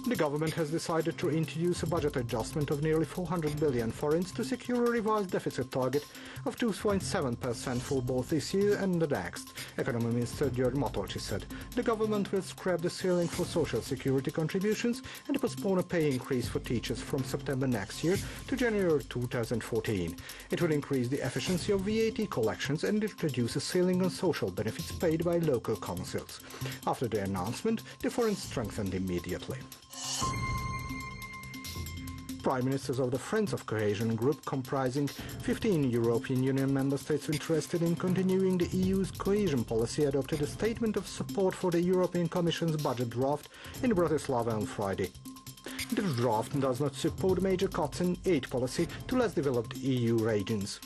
The government has decided to introduce a budget adjustment of nearly 400 billion forints to secure a revised deficit target of 2.7% for both this year and the next. Economy Minister György Matolcsy said the government will scrap the ceiling for social security contributions and postpone a pay increase for teachers from September next year to January 2014. It will increase the efficiency of VAT collections and introduce a ceiling on social benefits paid by local councils. After the announcement, the forint strengthened immediately. Prime Ministers of the Friends of Cohesion group, comprising 15 European Union member states interested in continuing the EU's cohesion policy, adopted a statement of support for the European Commission's budget draft in Bratislava on Friday. The draft does not support major cuts in aid policy to less developed EU regions.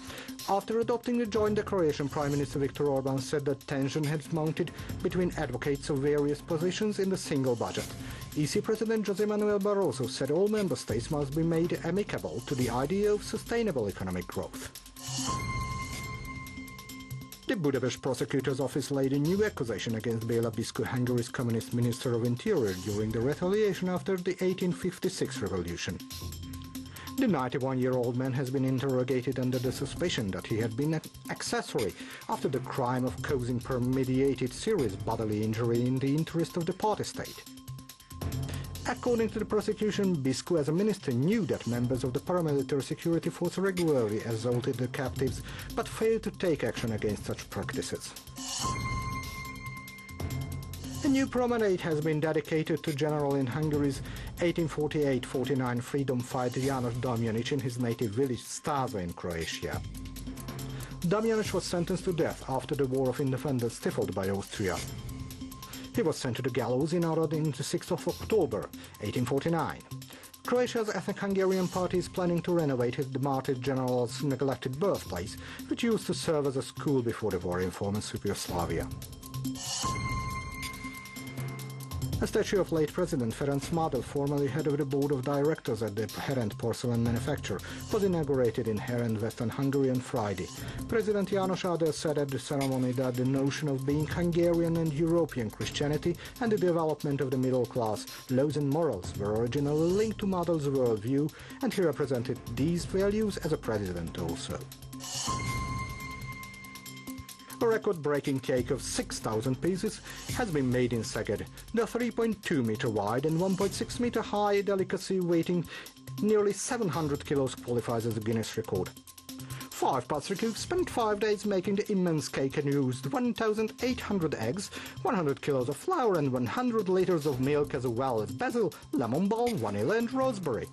After adopting the joint declaration, Prime Minister Viktor Orbán said that tension had mounted between advocates of various positions in the single budget. EC President José Manuel Barroso said all member states must be made amicable to the idea of sustainable economic growth. The Budapest prosecutor's office laid a new accusation against Béla Biszko, Hungary's communist minister of interior, during the retaliation after the 1856 revolution. The 91-year-old man has been interrogated under the suspicion that he had been an accessory after the crime of causing premeditated serious bodily injury in the interest of the party state. According to the prosecution, Biszko as a minister knew that members of the paramilitary security force regularly assaulted the captives, but failed to take action against such practices. A new promenade has been dedicated to General in Hungary's 1848-49 freedom fighter János Damjanic in his native village Stasa in Croatia. Damjanic was sentenced to death after the War of Independence stifled by Austria. He was sent to the gallows in Arad on the 6th of October, 1849. Croatia's ethnic Hungarian party is planning to renovate the martyred general's neglected birthplace, which used to serve as a school before the war in former Yugoslavia. A statue of late President Ferenc Madel, formerly head of the board of directors at the Herend porcelain manufacturer, was inaugurated in Herend, Western Hungary on Friday. President János Áder said at the ceremony that the notion of being Hungarian and European Christianity and the development of the middle class, laws and morals were originally linked to Madel's worldview, and he represented these values as a president also. A record-breaking cake of 6,000 pieces has been made in Szeged. The 3.2-meter wide and 1.6-meter high delicacy weighing nearly 700 kilos qualifies as a Guinness record. 5 pastry cooks spent 5 days making the immense cake and used 1,800 eggs, 100 kilos of flour and 100 liters of milk, as well as basil, lemon balm, vanilla and raspberry.